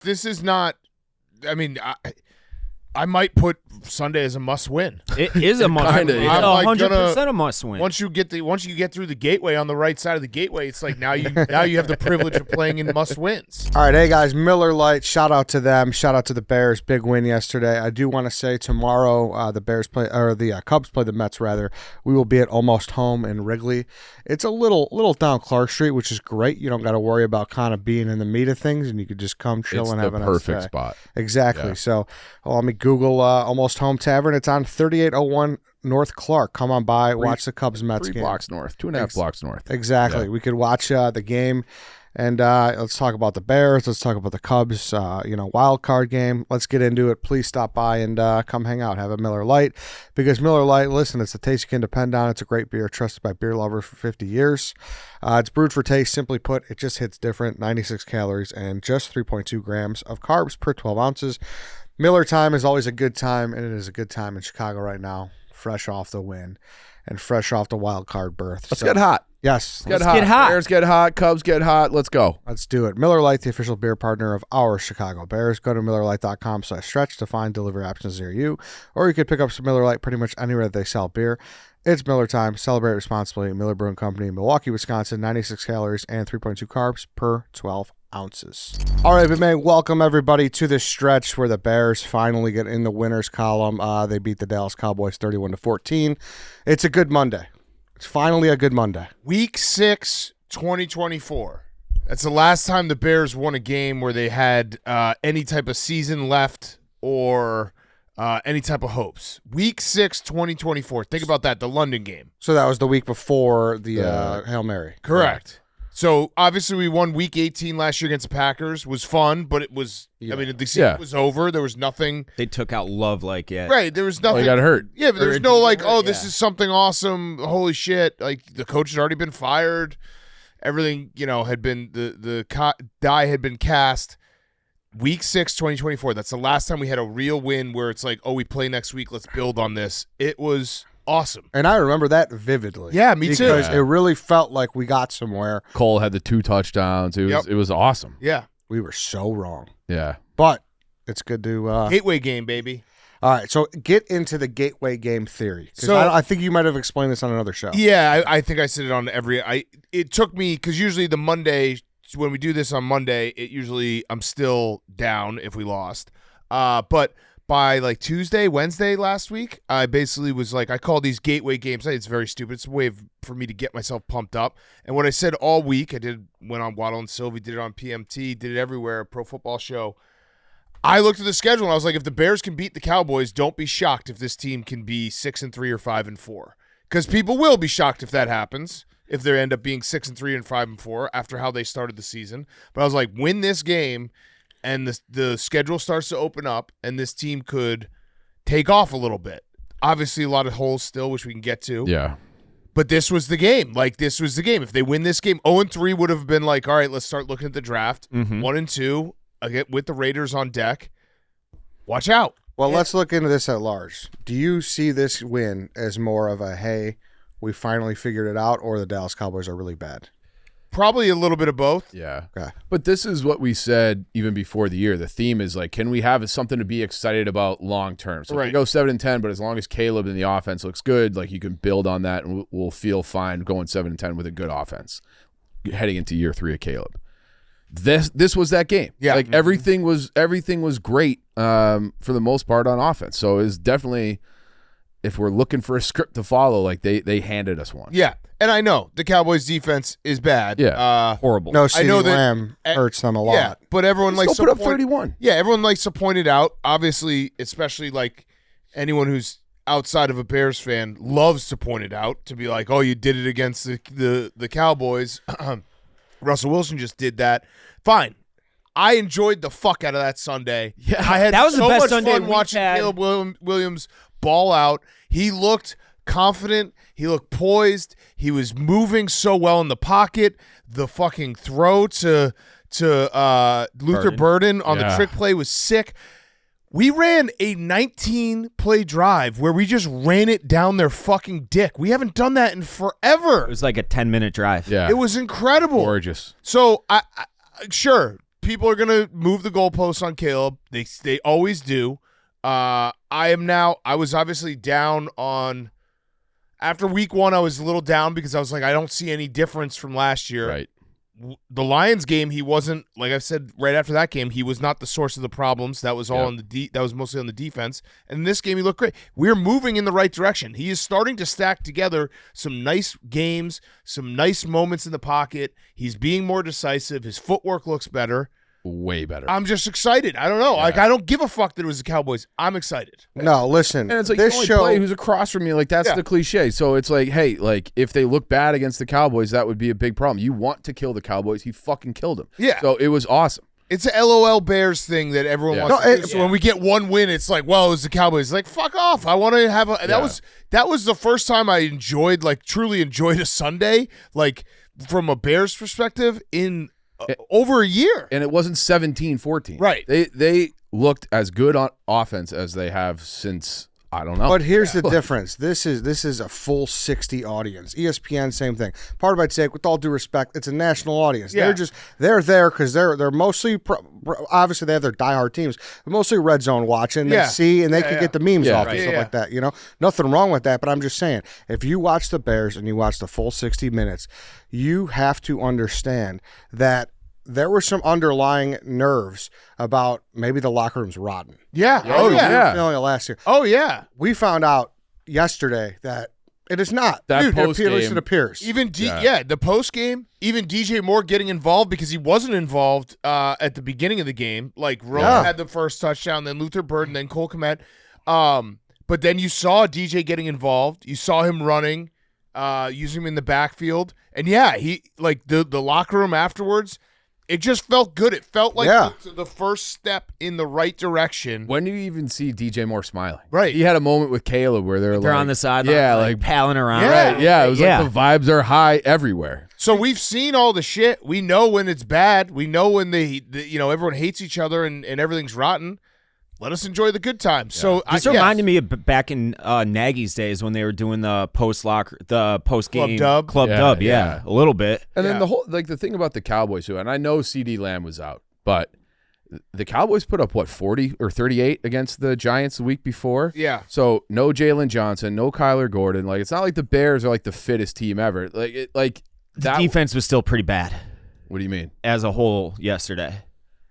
This is not. I mean, I might put Sunday as a must-win. It is a must-win. It's 100% a must-win. Once you get through the gateway on the right side of the gateway, it's like now you have the privilege of playing in must-wins. All right, hey guys, Miller Lite. Shout out to them. Shout out to the Bears. Big win yesterday. I do want to say tomorrow the Cubs play the Mets. Rather, we will be at Almost Home in Wrigley. It's a little down Clark Street, which is great. You don't got to worry about kind of being in the meat of things, and you could just come chill and have a nice day. It's the perfect spot. Exactly. Yeah. So let me Google Almost Home Tavern. It's on 3801 North Clark. Come on by, watch the Cubs Mets game. 3 blocks north, 2.5 blocks north. Exactly. Yeah. We could watch the game, and let's talk about the Bears. Let's talk about the Cubs. Wild card game. Let's get into it. Please stop by and come hang out. Have a Miller Lite, because Miller Lite, listen, it's a taste you can depend on. It's a great beer trusted by beer lovers for 50 years. It's brewed for taste. Simply put, it just hits different. 96 calories and just 3.2 grams of carbs per 12 ounces. Miller time is always a good time, and it is a good time in Chicago right now, fresh off the win and fresh off the wild card berth. Let's get hot. Yes. Let's get hot. Bears get hot. Cubs get hot. Let's go. Let's do it. Miller Lite, the official beer partner of our Chicago Bears. Go to MillerLite.com/stretch to find delivery options near you, or you could pick up some Miller Lite pretty much anywhere that they sell beer. It's Miller time. Celebrate responsibly. Miller Brewing Company, Milwaukee, Wisconsin. 96 calories and 3.2 carbs per 12 ounces. All right, but welcome everybody to the stretch where the Bears finally get in the winners column. They beat the Dallas Cowboys 31-14. It's a good Monday. It's finally a good Monday. Week 6, 2024. That's the last time the Bears won a game where they had any type of season left or any type of hopes. Week 6, 2024. Think about that, the London game. So that was the week before the Hail Mary. Correct. So, obviously, we won Week 18 last year against the Packers. Was fun, but it was, the season was over. There was nothing. They took out Love Right, there was nothing. He got hurt. Yeah, but there was no this is something awesome. Holy shit. Like, the coach had already been fired. Everything, had been, the die had been cast. Week 6, 2024. That's the last time we had a real win where it's like, we play next week. Let's build on this. It was awesome. And I remember that vividly. Yeah, me too. Because it really felt like we got somewhere. Cole had the 2 touchdowns. It was awesome. Yeah. We were so wrong. Yeah. But it's good to Gateway game, baby. All right, so get into the gateway game theory. So I think you might have explained this on another show. Yeah, I think I said it on it took me, because usually the Monday, when we do this on Monday, I'm still down if we lost. But by like Tuesday, Wednesday last week, I basically was like, I call these gateway games. It's very stupid. It's a way for me to get myself pumped up. And what I said all week, went on Waddle and Sylvie, did it on PMT, did it everywhere, Pro Football Show. I looked at the schedule and I was like, if the Bears can beat the Cowboys, don't be shocked if this team can be 6-3 or 5-4. Because people will be shocked if that happens, if they end up being 6-3 and 5-4 after how they started the season. But I was like, win this game, and the schedule starts to open up, and this team could take off a little bit. Obviously, a lot of holes still, which we can get to. Yeah. But this was the game. This was the game. If they win this game, 0-3 would have been like, all right, let's start looking at the draft. 1-2, again, with the Raiders on deck. Watch out. Well, let's look into this at large. Do you see this win as more of a, hey, we finally figured it out, or the Dallas Cowboys are really bad? Probably a little bit of both. Yeah. Okay. But this is what we said even before the year. The theme is like, can we have something to be excited about long term? So right. we go 7-10, but as long as Caleb in the offense looks good, like you can build on that, and we'll feel fine going 7-10 with a good offense heading into year 3 of Caleb. This was that game. Yeah. Like everything was great for the most part on offense. So it's definitely, if we're looking for a script to follow, like they handed us one. Yeah. And I know the Cowboys defense is bad. Yeah. Horrible. No, I know CeeDee Lamb hurts them a lot. Yeah, but everyone likes Still to put up 31. Yeah, everyone likes to point it out. Obviously, especially like anyone who's outside of a Bears fan loves to point it out, to be like, oh, you did it against the Cowboys. Russell Wilson just did that. Fine. I enjoyed the fuck out of that Sunday. Yeah, I had that was so the best much Sunday fun we've watching had. Caleb Williams ball out. He looked confident. He looked poised. He was moving so well in the pocket. The fucking throw to Luther Burden on the trick play was sick. We ran a 19-play drive where we just ran it down their fucking dick. We haven't done that in forever. It was like a 10-minute drive. Yeah. It was incredible. Gorgeous. So, I sure, people are gonna move the goalposts on Caleb. They always do. I was obviously down on after week 1. I was a little down because I was like, I don't see any difference from last year. Right. The Lions game, he wasn't, like I said right after that game, he was not the source of the problems. That was all on that was mostly on the defense. And in this game, he looked great. We're moving in the right direction. He is starting to stack together some nice games, some nice moments in the pocket. He's being more decisive. His footwork looks better. Way better. I'm just excited. I don't know. Yeah. Like, I don't give a fuck that it was the Cowboys. I'm excited. No, listen. And it's like this you only show play who's across from you. Like that's Yeah. the cliche. So it's like, hey, like if they look bad against the Cowboys, that would be a big problem. You want to kill the Cowboys. He fucking killed them. Yeah. So it was awesome. It's a LOL Bears thing that everyone wants to do. So when we get one win, it's like, well, it was the Cowboys. Like, fuck off. I want to have a that was the first time I enjoyed, like, truly enjoyed a Sunday, like, from a Bears perspective in over a year. And it wasn't 17-14. Right. They looked as good on offense as they have since I don't know. But here's the difference. This is a full 60 audience. ESPN, same thing. Part of my take, with all due respect, it's a national audience. Yeah. They're there because they're mostly obviously they have their diehard teams, but mostly red zone watching. They see and they can get the memes off and stuff like that. You know, nothing wrong with that. But I'm just saying, if you watch the Bears and you watch the full 60 minutes, you have to understand that there were some underlying nerves about maybe the locker room's rotten. Yeah. Oh, yeah. Feeling it last year. Oh, yeah. We found out yesterday that it is not. That At least it appears. Even the post game, even DJ Moore getting involved because he wasn't involved at the beginning of the game. Like Rowan had the first touchdown, then Luther Burden, then Cole Kmet. But then you saw DJ getting involved. You saw him running, using him in the backfield, and he like the locker room afterwards. It just felt good. It felt like the first step in the right direction. When do you even see DJ Moore smiling? Right. He had a moment with Caleb where they're on the sideline, like palling around. Right. Yeah. It was like the vibes are high everywhere. So we've seen all the shit. We know when it's bad. We know when everyone hates each other and everything's rotten. Let us enjoy the good times. Yeah. So this reminded me of back in Nagy's days when they were doing the post game club dub. Yeah, a little bit. And then the thing about the Cowboys too, and I know CD Lamb was out, but the Cowboys put up 40 or 38 against the Giants the week before. Yeah. So no Jalen Johnson, no Kyler Gordon. Like it's not like the Bears are like the fittest team ever. The defense was still pretty bad. What do you mean? As a whole, yesterday.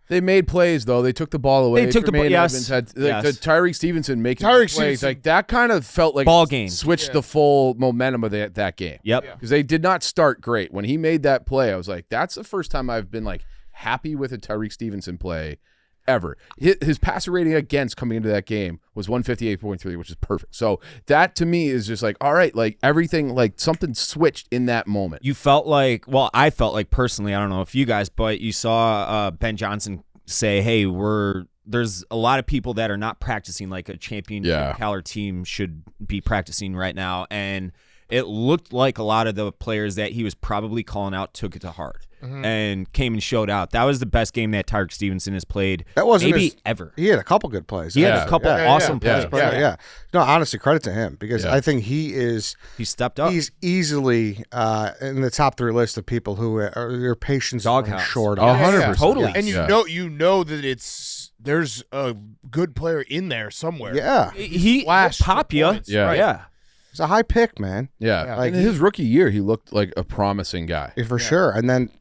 They made plays though. They took the ball away. They took the ball. Yes. The Tyreek Stevenson making plays like that kind of felt like ball game switched the full momentum of that game. Yep. Because they did not start great. When he made that play, I was like, that's the first time I've been like happy with a Tyreek Stevenson play ever. His passer rating against coming into that game was 158.3, which is perfect. So that to me is just like, all right, like everything, like something switched in that moment. You felt like, well, I felt like personally, I don't know if you guys, but you saw Ben Johnson say, hey, there's a lot of people that are not practicing like a championship caliber team should be practicing right now. And it looked like a lot of the players that he was probably calling out took it to heart and came and showed out. That was the best game that Tyreek Stevenson has played ever. He had a couple good plays. He had a couple awesome plays. Yeah. No, honestly, credit to him because I think he stepped up. He's easily in the top 3 list of people who are their patience is short. 100%. Totally. And you know that there's a good player in there somewhere. Yeah. He pop you. Yeah. It's a high pick, man. Yeah. Like in his rookie year, he looked like a promising guy. For sure. And then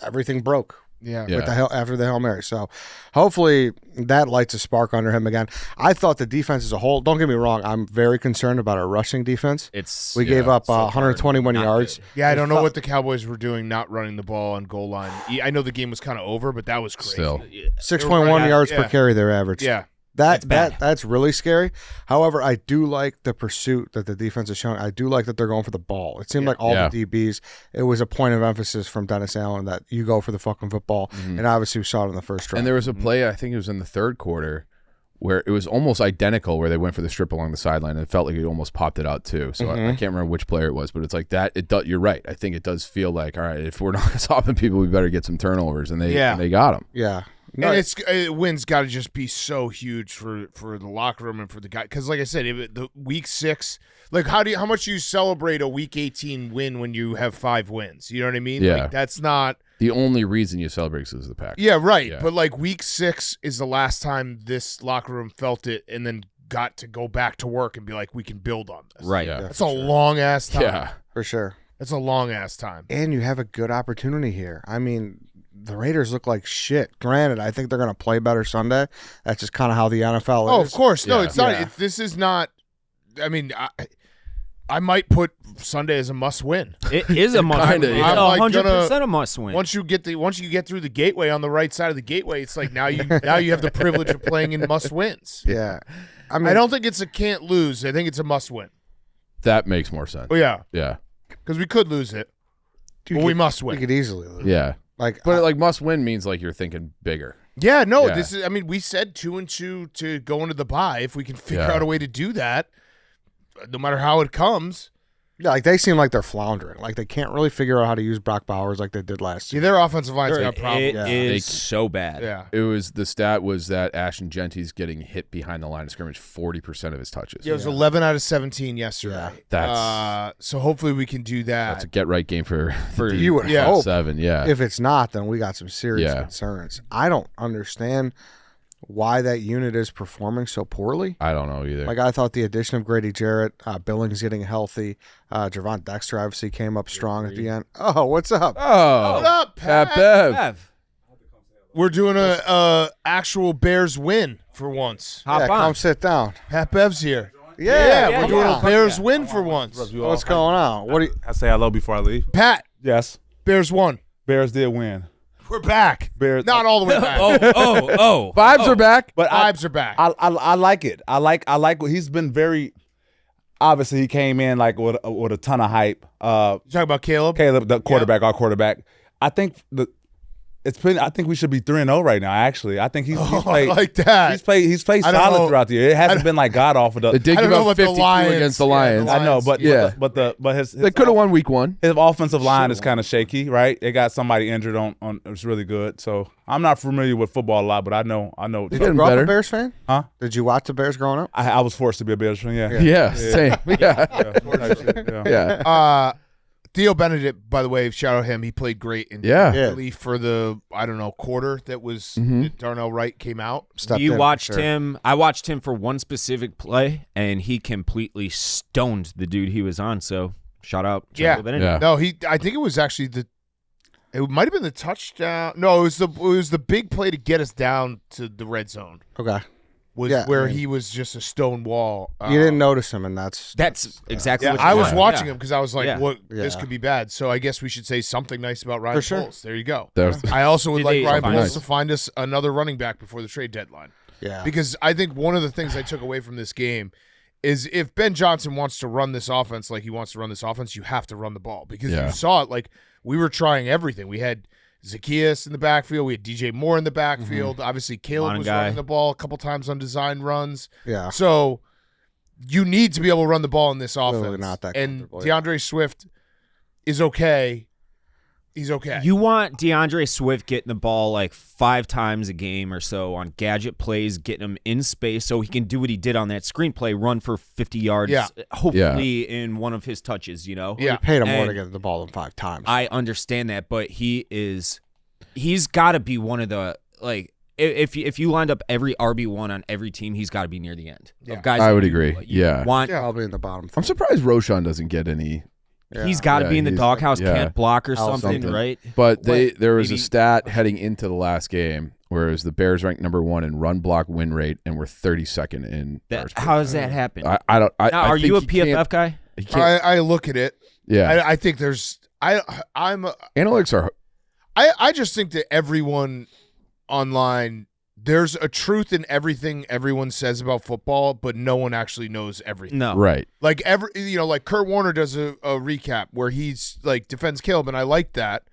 everything broke. After the Hail Mary. So hopefully that lights a spark under him again. I thought the defense as a whole, don't get me wrong, I'm very concerned about our rushing defense. We gave up 121 yards. Good. Yeah, I don't know what the Cowboys were doing not running the ball on goal line. I know the game was kind of over, but that was crazy. Still. 6.1 yards per carry their average. Yeah. That's really scary. However, I do like the pursuit that the defense is showing. I do like that they're going for the ball. It seemed like all the DBs, it was a point of emphasis from Dennis Allen that you go for the fucking football. And obviously we saw it in the first drive. And there was a play, I think it was in the third quarter, where it was almost identical, where they went for the strip along the sideline and it felt like he almost popped it out too. So I can't remember which player it was, but it's like that. You're right. I think it does feel like, all right, if we're not stopping people, we better get some turnovers. And they got them. Yeah. No, and wins got to just be so huge for the locker room and for the guy. Because like I said, the week 6, like how much do you celebrate a week 18 win when you have 5 wins? You know what I mean? Yeah. Like that's not The only reason you celebrate is the Packers. Yeah, right. Yeah. But like week 6 is the last time this locker room felt it, and then got to go back to work and be like, we can build on this. Right. Yeah. That's a long ass time. Yeah. For sure. That's a long ass time. And you have a good opportunity here. I mean, the Raiders look like shit. Granted, I think they're going to play better Sunday. That's just kind of how the NFL is. Oh, of course. No, Yeah. it's not. Yeah. This is not. I mean, I might put Sunday as a must win. It is a must win. Kinda, It's yeah. I'm like 100% a must win. Once you get through the gateway on the right side of the gateway, it's like now you have the privilege of playing in must wins. Yeah. I mean, I don't think it's a can't lose. I think it's a must win. That makes more sense. Oh yeah, Yeah. because we could lose it, but we must we win. could easily lose. Yeah. Like, But like must win means like you're thinking bigger. Yeah, no, Yeah. this is. I mean, we said 2-2 to go into the bye. If we can figure Yeah. out a way to do that, no matter how it comes. yeah, like they seem like they're floundering. Like they can't really figure out how to use Brock Bowers like they did last See, year. their offensive line's got It problems. Yeah. is so bad. Yeah. It was the stat was that Ashton Genty's getting hit behind the line of scrimmage 40% of his touches. Yeah, it was 11 out of 17 yesterday. Yeah. That's So hopefully we can do that's a that. get right game for the You would Yeah. hope. 7. Yeah. If it's not, then we got some serious Yeah. concerns. I don't understand why that unit is performing so poorly. I don't know either. Like I thought the addition of Grady Jarrett, Billings getting healthy, Javon Dexter obviously came up strong at the end. Oh, what's up? oh, What up, Pat Pat? Bev. Bev, We're doing a actual Bears win for once. hop Yeah, on. come sit down. Pat Bev's here. Yeah, we're come doing on. a Bears win for once. What's going on? What do you? I say hello before I leave. Pat, Yes, Bears won. Bears did win. We're back. Bears, Not all the way back. Oh. Vibes are back. but Vibes are back. I like it. I like what he's been very. Obviously, he came in like with a ton of hype. You talking about Caleb? Caleb, the quarterback, our quarterback. I think I think we should be 3-0 right now. Actually, I think he's I played. like that. He's played I don't solid know. throughout the year. It hasn't been like god awful. They did I don't give know up what the 52 Lions- against the yeah, the Lions. I know, but Yeah. his They could have won week 1. His offensive line is kind of shaky, right? They got somebody injured on. It's really good. So I'm not familiar with football a lot, but I know. Did you Getting grow up better. a Bears fan? Huh? Did you watch the Bears growing up? I was forced to be a Bears fan. Yeah. Yeah, same. Yeah. Yeah. Yeah. Theo Benedict, by the way, shout out him. He played great in Yeah. Yeah. relief for the, I don't know, quarter that was Darnell Wright came out. Stepped You in for watched sure. him. I watched him for one specific play, and he completely stoned the dude he was on. So shout out. Yeah. Trae Benedict. Yeah. No, I think it was actually it might have been the touchdown. No, it was the big play to get us down to the red zone. Okay. Was Yeah, where I mean- he was just a stone wall. You didn't notice him, and that's That's exactly Yeah, what I you was want. watching Yeah. him because I was like, Yeah. "What? This Yeah. could be bad." So I guess we should say something nice about Ryan For sure. Poles. There you go. There's- I also would Did like they Ryan find Poles us? to find us another running back before the trade deadline. yeah. Because I think one of the things I took away from this game is if Ben Johnson wants to run this offense like he wants to run this offense, you have to run the ball because Yeah. you saw it. Like we were trying everything. We had Zacchaeus in the backfield. We had DJ Moore in the backfield. Obviously, Caleb Lana was guy. running the ball a couple times on design runs. Yeah. So you need to be able to run the ball in this Clearly offense. not that and comfortable, DeAndre Swift is okay. He's okay. You want DeAndre Swift getting the ball like 5 times a game or so on gadget plays, getting him in space so he can do what he did on that screenplay, run for 50 yards, Yeah. hopefully in one of his touches, you know? Yeah. You paid him more And to get the ball than 5 times. I understand that, but he's got to be one of the, like, if you lined up every RB1 on every team, he's got to be near the end. Yeah. Of guys I that would you- agree. you Yeah. want, Probably in the bottom. I'm surprised Roshan doesn't get any. he's got to Yeah, be in the he's- doghouse, yeah. can't block or House something, something. right? But there was a maybe- stat heading into the last game, whereas the Bears ranked number 1 in run block win rate and were 32nd in. yards per How does that happen? I don't. I, now, I are think you a he can't- PFF guy? he can't- I look at it. yeah. I think there's. I'm. Analytics are. I just think that everyone online, there's a truth in everything everyone says about football, but no one actually knows everything. No. Right. Like like Kurt Warner does a recap where he's like defends Caleb, and I like that.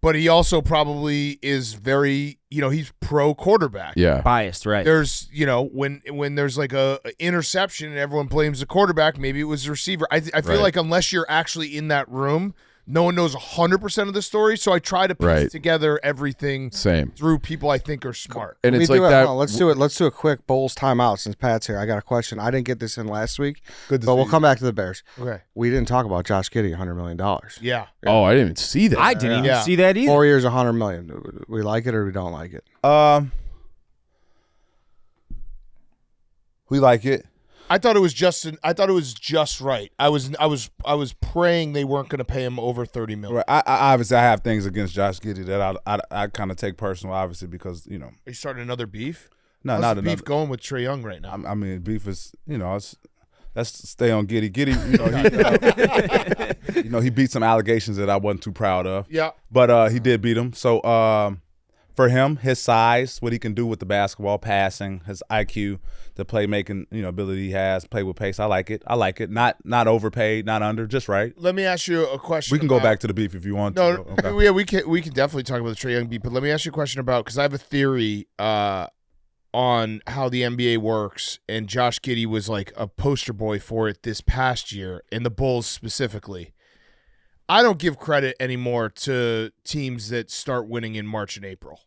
But he also probably is very, he's pro quarterback. Yeah. Biased, right? There's, when there's like a interception and everyone blames the quarterback, maybe it was the receiver. I feel Right. like unless you're actually in that room, no one knows 100% of the story, so I try to piece together everything through people I think are smart. And it's like that. Let's do it. Let's do a quick Bulls timeout since Pat's here. I got a question. I didn't get this in last week, but we'll come back to the Bears. Okay. We didn't talk about Josh Giddey, $100 million. Yeah. Oh, I didn't even see that. I didn't even see that either. 4 years, $100 million. We like it or we don't like it? We like it. I thought it was just right. I was praying they weren't going to pay him over $30 million. Right. I obviously I have things against Josh Giddey that I kind of take personal, obviously, because Are you starting another beef? No, How's not the another beef going with Trae Young right now. I mean, beef is let's stay on Giddey. Giddey, he beat some allegations that I wasn't too proud of. Yeah, but he did beat them. So for him, his size, what he can do with the basketball, passing, his IQ, the playmaking, ability he has, play with pace. I like it. Not overpaid, not under, just right. Let me ask you a question. We can go back to the beef if you want to. Okay. Yeah, we can definitely talk about the Trae Young beef. But let me ask you a question about, because I have a theory on how the NBA works, and Josh Giddey was like a poster boy for it this past year, and the Bulls specifically. I don't give credit anymore to teams that start winning in March and April,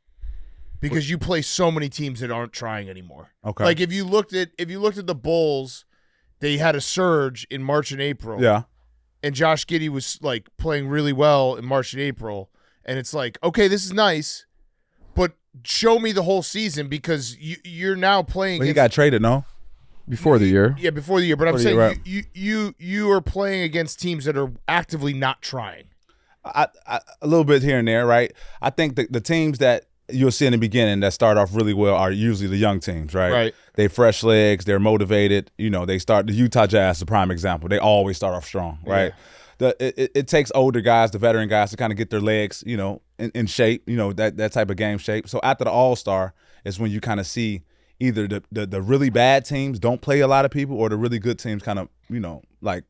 because you play so many teams that aren't trying anymore. Okay. Like if you looked at the Bulls, they had a surge in March and April. Yeah. And Josh Giddey was like playing really well in March and April, and it's like, okay, this is nice, but show me the whole season, because you're now playing. But he got traded, no? Before the year. Yeah, before the year. But I'm saying right. you are playing against teams that are actively not trying. A little bit here and there, right? I think the teams that you'll see in the beginning that start off really well are usually the young teams, right? Right. They fresh legs, they're motivated. They start. The Utah Jazz is a prime example. They always start off strong, right? Yeah. It takes older guys, the veteran guys, to kind of get their legs, in shape, that type of game shape. So after the All-Star is when you kind of see either the really bad teams don't play a lot of people, or the really good teams kind of, like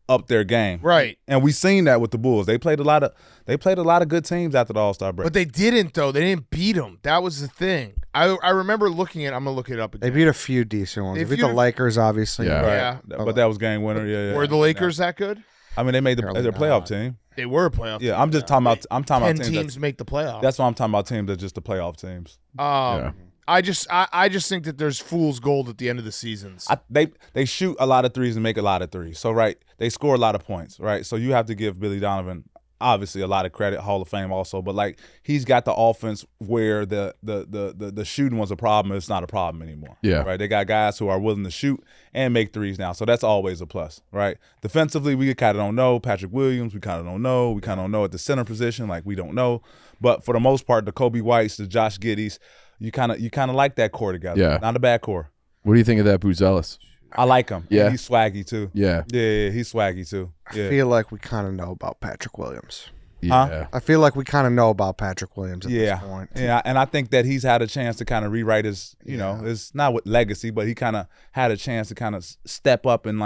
up their game. Right. And we've seen that with the Bulls. They played a lot of good teams after the All-Star break. But they didn't, though. They didn't beat them. That was the thing. I remember looking at I'm going to look it up again. They beat a few decent ones. They beat the Lakers, obviously. Yeah. But that was game winner. Yeah. Were the Lakers that good? I mean, they made their playoff team. They were a playoff team. Yeah, I'm just talking about 10 teams make the playoffs. That's why I'm talking about teams that are just the playoff teams. I just think that there's fool's gold at the end of the seasons. They shoot a lot of threes and make a lot of threes. So right, they score a lot of points, right? So you have to give Billy Donovan obviously a lot of credit, Hall of Fame also, but like he's got the offense where the shooting was a problem, it's not a problem anymore. Yeah. Right. They got guys who are willing to shoot and make threes now. So that's always a plus, right? Defensively, we kind of don't know. Patrick Williams, we kind of don't know. We kind of don't know at the center position, like we don't know. But for the most part, the Kobe Whites, the Josh Giddeys, you kind of like that core together. Yeah. Not a bad core. What do you think of that Buzelis? I like him. Yeah. And he's swaggy too. Yeah. Yeah, he's swaggy too. Yeah. I feel like we kind of know about Patrick Williams. Yeah. I feel like we kind of know about Patrick Williams at this point. Yeah, and I think that he's had a chance to kind of rewrite his, his not with legacy, but he kind of had a chance to kind of step up and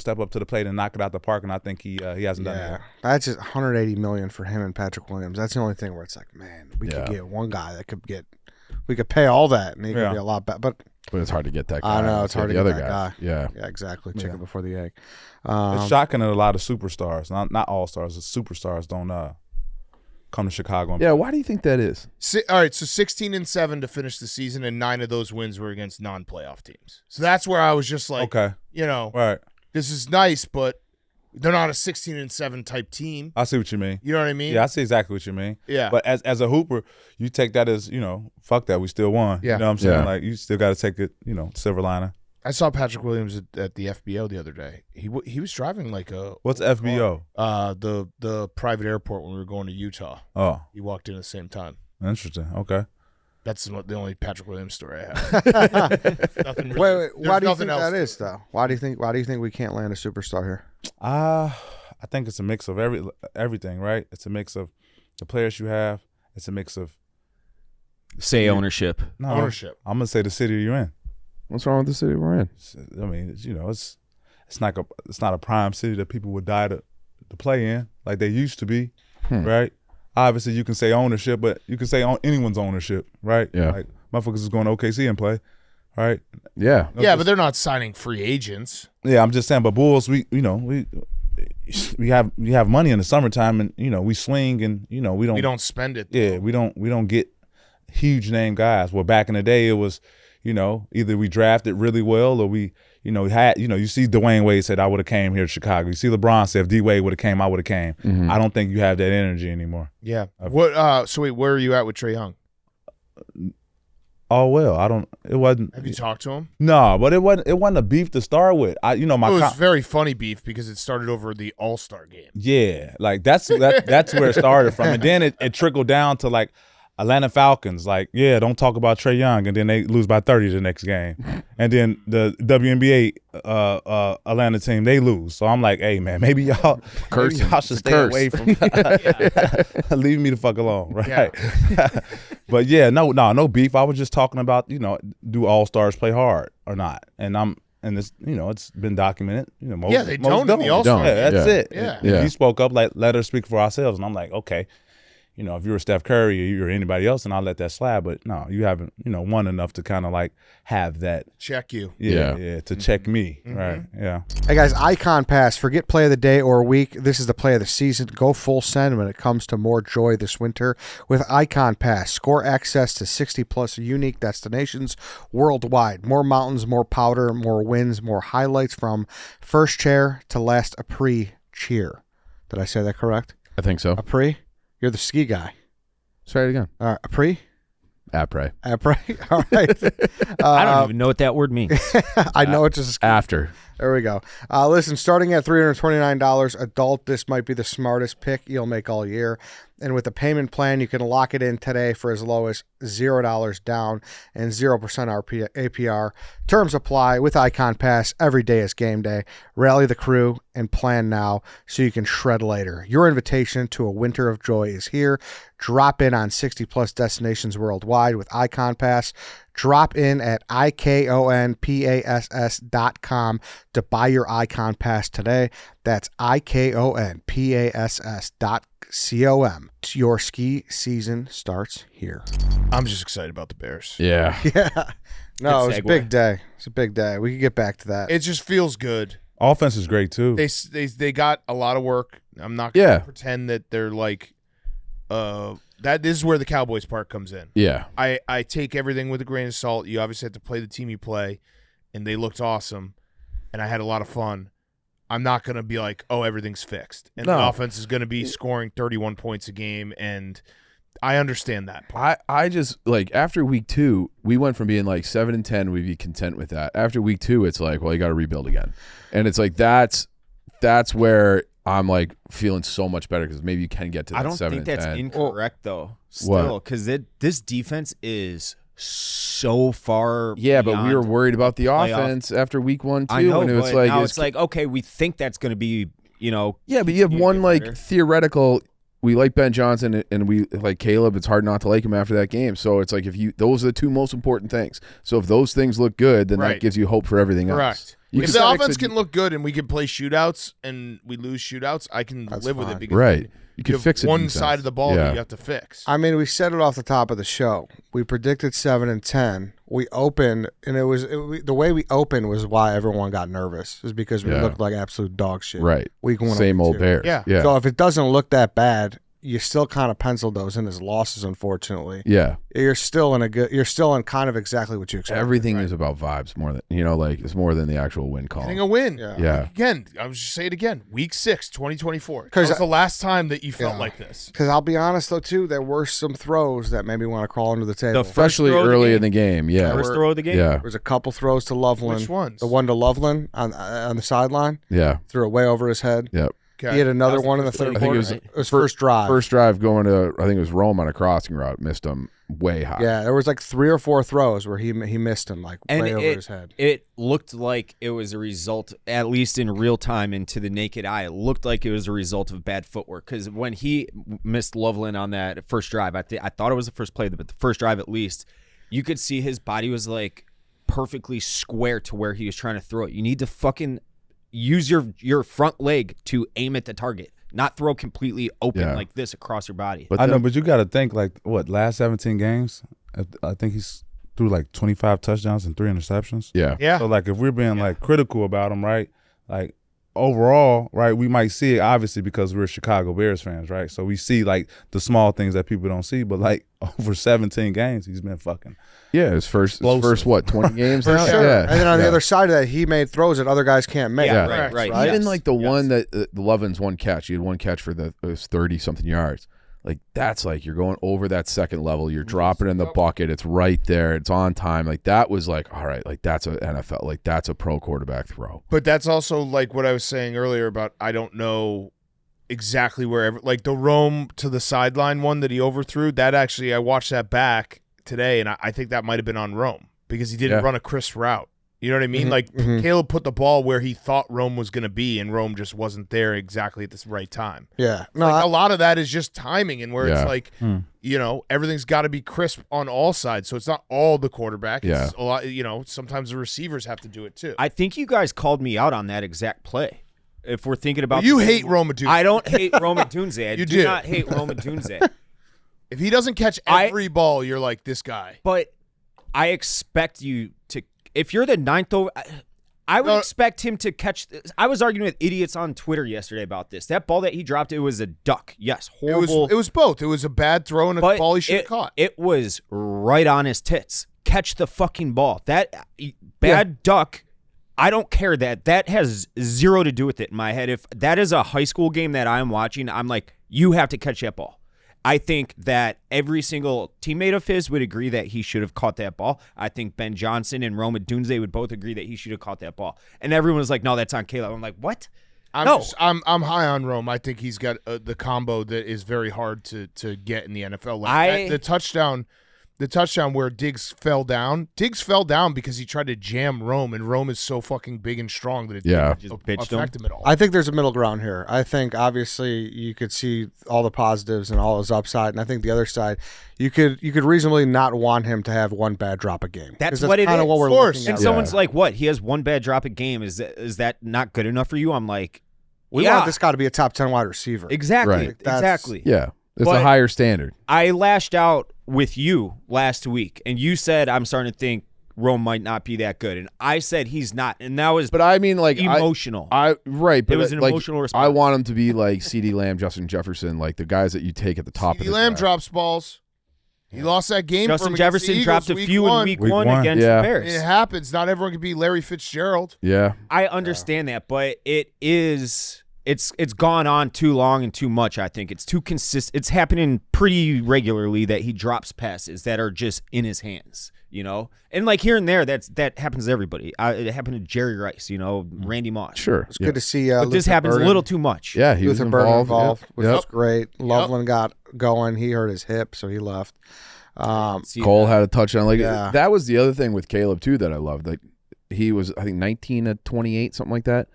step up to the plate and knock it out the park. And I think he hasn't done that. That's just $180 million for him and Patrick Williams. That's the only thing where it's like, man, we could get one guy that we could pay all that and he could be a lot better. But it's hard to get that guy. I know it's hard to get that guy. Yeah, exactly. Chicken before the egg. It's shocking that a lot of superstars, not all stars, superstars don't come to Chicago. Yeah, why do you think that is? All right, so 16-7 to finish the season, and 9 of those wins were against non-playoff teams. So that's where I was just like, okay, right, this is nice, but they're not a 16-7 type team. I see what you mean. You know what I mean? Yeah, I see exactly what you mean. Yeah. But as a hooper, you take that as, fuck that, we still won. Yeah. You know what I'm saying? Yeah. Like, you still got to take it, silver lining. I saw Patrick Williams at the FBO the other day. He was driving like a What's FBO? The private airport when we were going to Utah. Oh, He walked in at the same time. interesting. Okay. That's the only Patrick Williams story I have. Nothing really, Wait, why do you nothing think else that to is though? Why do you think we can't land a superstar here? I think it's a mix of everything, right? It's a mix of the players you have. It's a mix of ownership. no, ownership. I'm gonna say the city you're in. What's wrong with the city we're in? I mean, it's not a prime city that people would die to play in like they used to be, right? Obviously, you can say ownership, but you can say anyone's ownership, right? Yeah. Like motherfuckers is going to OKC and play, right? Yeah. Yeah, but they're not signing free agents. Yeah, I'm just saying. But Bulls, we we have money in the summertime, and we swing, and we don't spend it. Yeah, we don't get huge name guys. Well, back in the day, it was either we drafted really well, or we had you see Dwayne Wade said I would have came here to Chicago. You see LeBron said if D Wade would have came, I would have came. Mm-hmm. I don't think you have that energy anymore. Yeah. What? So wait, where are you at with Trae Young? Oh well, it wasn't. Have you talked to him? No, but it wasn't a beef to start with. It was very funny beef because it started over the All-Star game. Yeah, like that's where it started from, and then it trickled down to like Atlanta Falcons. Like, yeah, don't talk about Trae Young, and then they lose by 30 the next game, and then the WNBA Atlanta team, they lose. So I'm like, hey man, maybe y'all should stay away from leave me the fuck alone, right? Yeah. But yeah, no beef. I was just talking about do All-Stars play hard or not, and this it's been documented. Most, they don't in the All-Star. Yeah, that's it. Yeah. He spoke up, like, let us speak for ourselves, and I'm like, okay. If you were Steph Curry or anybody else, and I'll let that slide. But no, you haven't, won enough to kind of like have that check you. Yeah, to check me, right? Yeah. Hey guys, Icon Pass. Forget play of the day or week. This is the play of the season. Go full send when it comes to more joy this winter with Icon Pass. Score access to 60+ unique destinations worldwide. More mountains, more powder, more wins, more highlights from first chair to last après cheer. Did I say that correct? I think so. Après? You're the ski guy. Say it again. All right, après? Après. All right. I don't even know what that word means. I know it's just after. There we go. Listen, starting at $329 adult, this might be the smartest pick you'll make all year. And with the payment plan, you can lock it in today for as low as $0 down and 0% APR. Terms apply with Icon Pass. Every day is game day. Rally the crew and plan now so you can shred later. Your invitation to a winter of joy is here. Drop in on 60+ destinations worldwide with Icon Pass. Drop in at ikonpass.com to buy your Icon Pass today. That's ikonpass.com. Your ski season starts here. I'm just excited about the Bears. Yeah. Yeah. No, Good it's a segue. big day. It's a big day. We can get back to that. It just feels good. Offense is great too. They got a lot of work. I'm not going to pretend that they're like that is where the Cowboys part comes in. Yeah. I take everything with a grain of salt. You obviously have to play the team you play, and they looked awesome, and I had a lot of fun. I'm not going to be like, oh, everything's fixed. And the offense is going to be scoring 31 points a game, and I understand that part. I just, like, after week 2, we went from being like 7-10, we'd be content with that. After week 2, it's like, well, you got to rebuild again. And it's like that's where I'm like feeling so much better because maybe you can get to that 7-10. I don't think that's incorrect though. Still, because this defense is so far. Yeah, but we were beyond worried about the playoff. offense after week 1 too. I know, and it was but like now it's like, okay, we think that's going to be, yeah, but you have one like better. theoretical. We like Ben Johnson and we like Caleb. It's hard not to like him after that game. So it's like those are the two most important things. So if those things look good, then that gives you hope for everything else. Correct. If the offense can look good and we can play shootouts and we lose shootouts, I can live with it because you can fix it. One side of the ball that you have to fix. I mean, we said it off the top of the show. We predicted 7-10. We opened, and the way we opened was why everyone got nervous. Is because we looked like absolute dog shit. Right. Week 1, same old Bears. Yeah. So if it doesn't look that bad, you still kind of penciled those in as losses. Unfortunately. Yeah. You're still in kind of exactly what you expect. Everything is about vibes more than like it's more than the actual win call. Getting a win. Yeah. Again, I was just say it again. Week 6, 2024. That was the last time that you felt like this. Because I'll be honest though too, there were some throws that made me want to crawl under the table. Especially early in the game. Yeah. First throw of the game. Yeah. There was a couple throws to Loveland. Which ones? The one to Loveland on the sideline. Yeah. Threw it way over his head. Yep. Okay. He had another one in the third I think quarter. it was first drive. First drive going to, I think it was Rome on a crossing route, missed him way high. Yeah, there was like 3 or 4 throws where he missed him like way over his head. It looked like it was a result, at least in real time and to the naked eye, it looked like it was a result of bad footwork. Because when he missed Loveland on that first drive, I thought it was the first play, but the first drive at least, you could see his body was like perfectly square to where he was trying to throw it. You need to fucking use your front leg to aim at the target. Not throw completely open like this across your body. But I know, but you got to think like last 17 games. I think he's threw like 25 touchdowns and 3 interceptions. Yeah. Yeah. So like if we're being like critical about him, right? Like overall, right, we might see it obviously because we're Chicago Bears fans, right? So we see like the small things that people don't see, but like over 17 games, he's been fucking his first what, 20 games For now? sure. Yeah. And then on the other side of that, he made throws that other guys can't make. Yeah, right. Even Yes. like the one that Lovin's one catch, he had one catch for it was 30-something yards. Like, that's like you're going over that second level. You're dropping in the bucket. It's right there. It's on time. Like, that was like, all right, like that's a NFL. Like, that's a pro quarterback throw. But that's also like what I was saying earlier about I don't know exactly wherever. Like the Rome to the sideline one that he overthrew, that actually I watched that back today, and I think that might have been on Rome because he didn't run a crisp route. You know what I mean? Like Caleb put the ball where he thought Rome was going to be, and Rome just wasn't there exactly at the right time. Yeah. No, Like, a lot of that is just timing, and where it's like, you know, everything's got to be crisp on all sides. So it's not all the quarterback. It's a lot. You know, sometimes the receivers have to do it too. I think you guys called me out on that exact play. If we're thinking about you hate Rome Odunze. I don't hate Rome Odunze. I You do do. not hate Rome Odunze. If he doesn't catch every ball, you're like, this guy. But I expect you to, if you're the ninth over, I would expect him to catch. I was arguing with idiots on Twitter yesterday about this. That ball that he dropped, it was a duck. Yes, horrible. It was both. It was a bad throw and a ball he should have caught. It was right on his tits. Catch the fucking ball. That bad duck. I don't care that has zero to do with it in my head. If that is a high school game that I'm watching, I'm like, you have to catch that ball. I think that every single teammate of his would agree that he should have caught that ball. I think Ben Johnson and Rome Odunze would both agree that he should have caught that ball. And everyone was like, no, that's on Caleb. I'm like, what? I'm high on Rome. I think he's got the combo that is very hard to get in the NFL. Like, the touchdown where Diggs fell down because he tried to jam Rome, and Rome is so fucking big and strong that it didn't affect him at all. I think there's a middle ground here. I think obviously you could see all the positives and all his upside, and I think the other side, you could reasonably not want him to have one bad drop a game. That's what it is. Kind of what we're looking at. And someone's like, "What? He has one bad drop a game. Is that not good enough for you?" I'm like, we want this guy to be a top 10 wide receiver. Exactly. Right. Exactly. Yeah. It's a higher standard. I lashed out with you last week, and you said I'm starting to think Rome might not be that good, and I said he's not, and that was. But I mean, like emotional. But it was an emotional response. I want him to be like CeeDee Lamb, Justin Jefferson, like the guys that you take at the top. CeeDee Lamb drops balls. He lost that game. Justin Jefferson dropped a few in week one against the Bears. It happens. Not everyone can be Larry Fitzgerald. Yeah, I understand that, but it is. It's gone on too long and too much, I think. It's too consistent. It's happening pretty regularly that he drops passes that are just in his hands, you know? And like here and there, that happens to everybody. It happened to Jerry Rice, you know, Randy Moss. Sure. It's good to see but this happens a little too much. Yeah, he was involved, which was great. Loveland got going. He hurt his hip, so he left. Cole had a touchdown. Like that was the other thing with Caleb, too, that I loved. Like he was, I think, 19 of 28, something like that.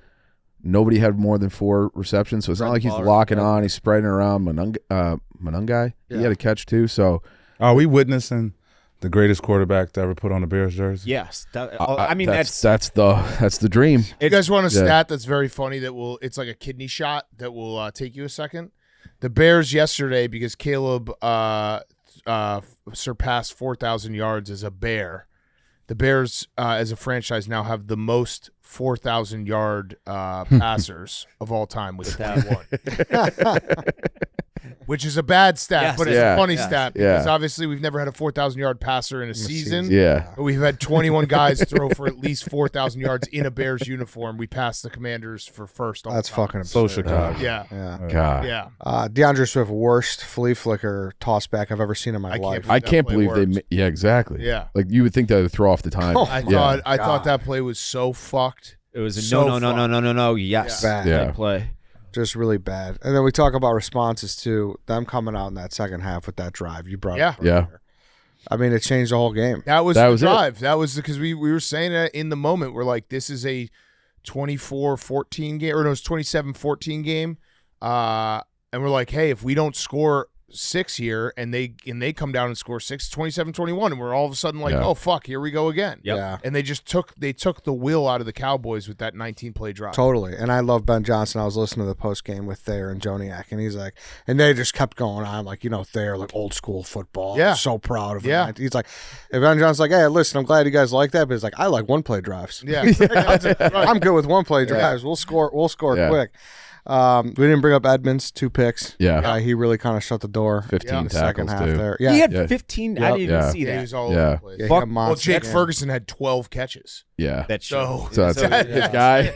Nobody had more than 4 receptions, so it's not like he's locking on. He's spreading around. Manungai, he had a catch too. So, are we witnessing the greatest quarterback to ever put on a Bears jersey? Yes, I mean that's the dream. You guys want a stat that's very funny it's like a kidney shot that will take you a second. The Bears yesterday, because Caleb surpassed 4,000 yards as a Bear. The Bears, as a franchise, now have the most 4,000-yard passers of all time with 21. Which is a bad stat, but it's a funny stat because obviously we've never had a 4,000-yard passer in a season. Yeah. But we've had 21 guys throw for at least 4,000 yards in a Bears uniform. We passed the Commanders for first all That's time. fucking absurd. So Chicago. Yeah. God. Yeah. DeAndre Swift, worst flea flicker toss back I've ever seen in my life. I can't believe they. Yeah, exactly. Yeah. Like you would think that would throw off the time. I thought that play was so fucked. It was a So no. Yes, Bad. that play. Just really bad. And then we talk about responses too. Them coming out in that second half with that drive. You brought it up earlier. I mean, it changed the whole game. That was the drive. That was because we were saying that in the moment. We're like, this is a 24-14 game, or no, it's 27-14 game. And we're like, hey, if we don't score 6 here, and they come down and score 6, 27-21, and we're all of a sudden like, oh fuck, here we go again. Yep. Yeah. And they took the will out of the Cowboys with that 19-play drive. Totally. And I love Ben Johnson. I was listening to the post game with Thayer and Joniak, and he's like, and they just kept going on, like, Thayer, like old school football. Yeah. So proud of him. Yeah. He's like, and Ben Johnson's like, hey, listen, I'm glad you guys like that, but he's like, I like one play drives. Yeah. Right. I'm good with one play drives. We'll score quick. We didn't bring up Edmonds, 2 picks. Yeah. He really kind of shut the door 15 in the second tackles, half too. there. Yeah. He had Yeah. 15. Yep. I didn't even see Yeah, that. he was all Yeah. over the place. Yeah, he Fuck. got Well, monster Jake game. Ferguson had 12 catches. Yeah. That So, So that's Yeah. this guy.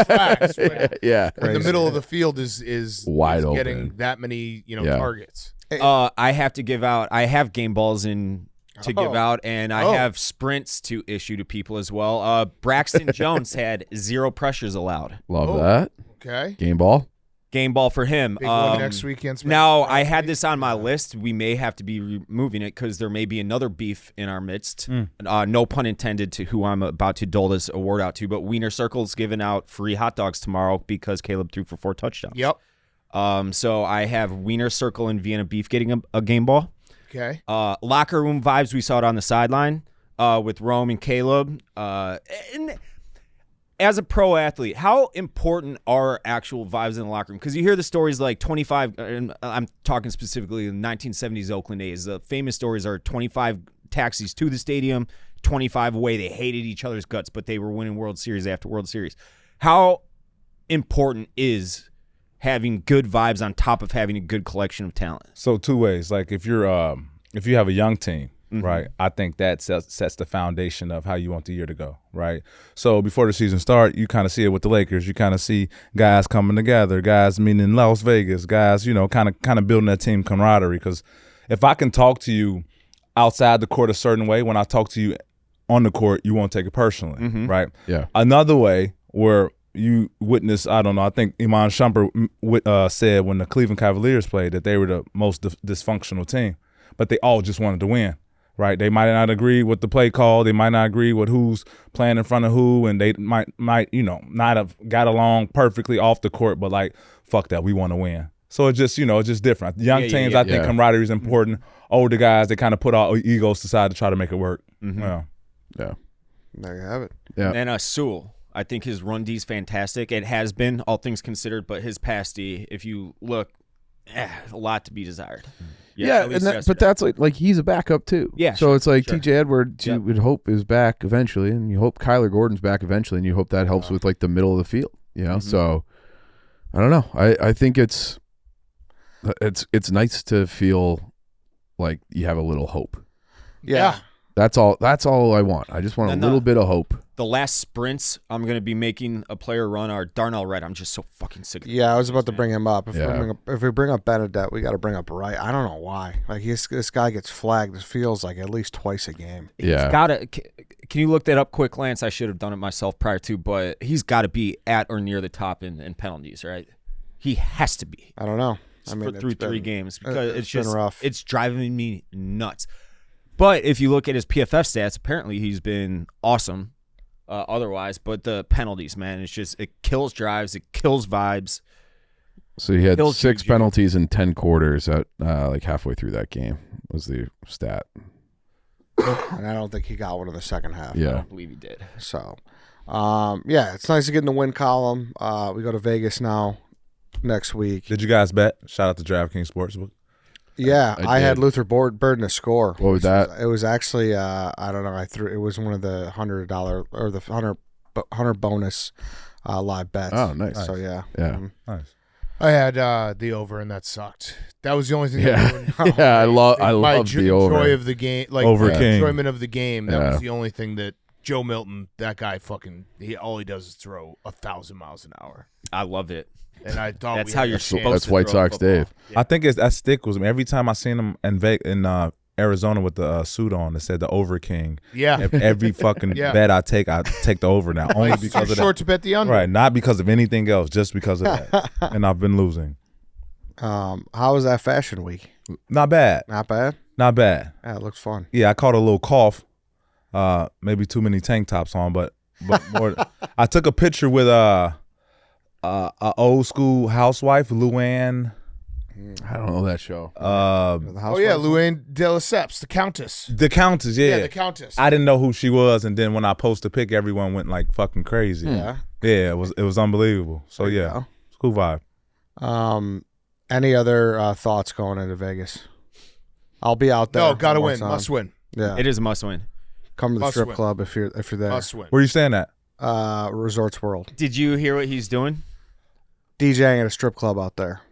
Facts, right? Yeah. In the middle of the field is Wide open. getting that many Yeah. targets. I have to give out. I have game balls to give out, and I have sprints to issue to people as well. Braxton Jones had 0 pressures allowed. Love that. Okay. Game ball. Game ball for him. Big one next week against Now, Memphis. I had this on my list. We may have to be removing it because there may be another beef in our midst. No pun intended to who I'm about to dole this award out to, but Wiener Circle's giving out free hot dogs tomorrow because Caleb threw for 4 touchdowns. Yep. So I have Wiener Circle and Vienna Beef getting a game ball. Okay. Locker room vibes, we saw it on the sideline with Rome and Caleb. And as a pro athlete, how important are actual vibes in the locker room? Because you hear the stories like 25, and I'm talking specifically in the 1970s Oakland A's. The famous stories are 25 taxis to the stadium, 25 away. They hated each other's guts, but they were winning World Series after World Series. How important is having good vibes on top of having a good collection of talent? So 2 ways. Like if you have a young team, right, I think that sets the foundation of how you want the year to go, right? So before the season start, you kind of see it with the Lakers. You kind of see guys coming together, guys meeting in Las Vegas, guys, kind of building that team camaraderie. Because if I can talk to you outside the court a certain way, when I talk to you on the court, you won't take it personally, right? Yeah. Another way where you witness, I don't know, I think Iman Shumpert said when the Cleveland Cavaliers played that they were the most dysfunctional team, but they all just wanted to win, right? They might not agree with the play call. They might not agree with who's playing in front of who, and they might not have got along perfectly off the court, but like, fuck that, we want to win. So it's just, it's just different. Young teams, I think camaraderie is important. Older guys, they kind of put all egos aside to try to make it work. Yeah. There you have it. Yeah. And then Sewell. I think his run D is fantastic. It has been, all things considered, but his pass D, if you look, a lot to be desired. Yeah, but that's like he's a backup too. Yeah, so it's like sure. TJ Edwards, you would hope is back eventually, and you hope Kyler Gordon's back eventually, and you hope that helps with like the middle of the field. So I don't know. I think it's nice to feel like you have a little hope. Yeah. That's all I want. I just want a little bit of hope. The last sprints I'm going to be making a player run are Darnell Wright. I'm just so fucking sick of it. Yeah, I was about to bring him up. If we bring up Benedette, we got to bring up Wright. I don't know why. Like this guy gets flagged. It feels like at least twice a game. Yeah. Can you look that up quick, Lance? I should have done it myself prior to, but he's got to be at or near the top in penalties, right? He has to be. I don't know. I mean, through 3 games because it's been just rough. It's driving me nuts. But if you look at his PFF stats, apparently he's been awesome. Otherwise, but the penalties, man, it kills drives, it kills vibes. So he had Kills 6 Juju. penalties in 10 quarters at like halfway through that game was the stat. And I don't think he got one in the second half. I Yeah. don't believe he did. So, it's nice to get in the win column. We go to Vegas now next week. Did you guys bet? Shout out to DraftKings Sportsbook. Yeah, I I had did. Luther Burden to score. What was that? It was actually I don't know. It was one of the $100 or the 100 bonus live bets. Oh, nice. So yeah, Yeah. Nice. I had the over, and that sucked. That was the only thing. Yeah. That ruined Yeah, I love my the over. joy of the game, like Over the King. enjoyment of the game. That Yeah. was the only thing that Joe Milton, that guy, all he does is throw 1,000 miles an hour. I love it. And I thought That's we how had you're a chance. supposed That's to White throw Sox football. Dave. Yeah. I think that stick was every time I seen him in Arizona with the suit on that said the Over King. Yeah. If every fucking Yeah. bet I take the over now, only It's because too of short that. to bet the under. Right, not because of anything else, just because of that. And I've been losing. How was that fashion week? Not bad. Not bad. Not bad. Yeah, it looks fun. Yeah, I caught a little cough. Maybe too many tank tops on, but more. I took a picture with a old school housewife, Luann. I don't know that show. Oh yeah, Luann de Lesseps, the Countess. The Countess, yeah. Yeah, the Countess. I didn't know who she was, and then when I posted a pic, everyone went like fucking crazy. Yeah. Yeah, it was unbelievable. So yeah, it's a cool vibe. Any other thoughts going into Vegas? I'll be out there. No, gotta one more win. time. Must win. Yeah, It is a must win. come to the Must strip win. club if you're there. Must win. Where you staying at? Resorts World. Did you hear what he's doing? DJing at a strip club out there.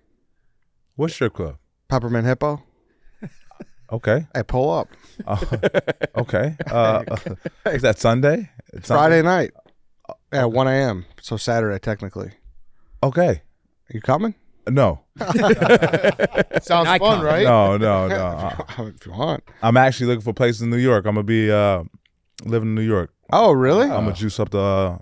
What strip club? Peppermint Hippo. Okay. Hey, pull up. Okay. Is that Sunday? It's Friday night at 1 a.m. So Saturday, technically. Okay. You coming? No. Sounds fun, right? No. If you want. I'm actually looking for places in New York. I'm gonna be living in New York. Oh, really? I'm gonna juice up the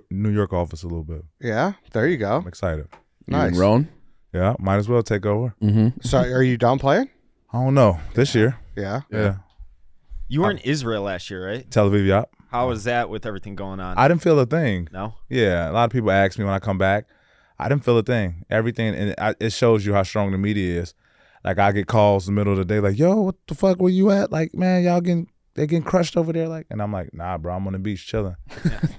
New York office a little bit. Yeah, there you go. I'm excited. Nice. You and Yeah, might as well take over. Roan? So are you done playing? I don't know. This year. Yeah. Yeah. You were in Israel last year, right? Tel Aviv, yeah. How was that with everything going on? I didn't feel a thing. No? Yeah, a lot of people ask me when I come back. I didn't feel a thing. Everything, and it shows you how strong the media is. Like, I get calls in the middle of the day, like, "Yo, what the fuck were you at? Like, man, they getting crushed over there." Like, and I'm like, "Nah, bro, I'm on the beach chilling."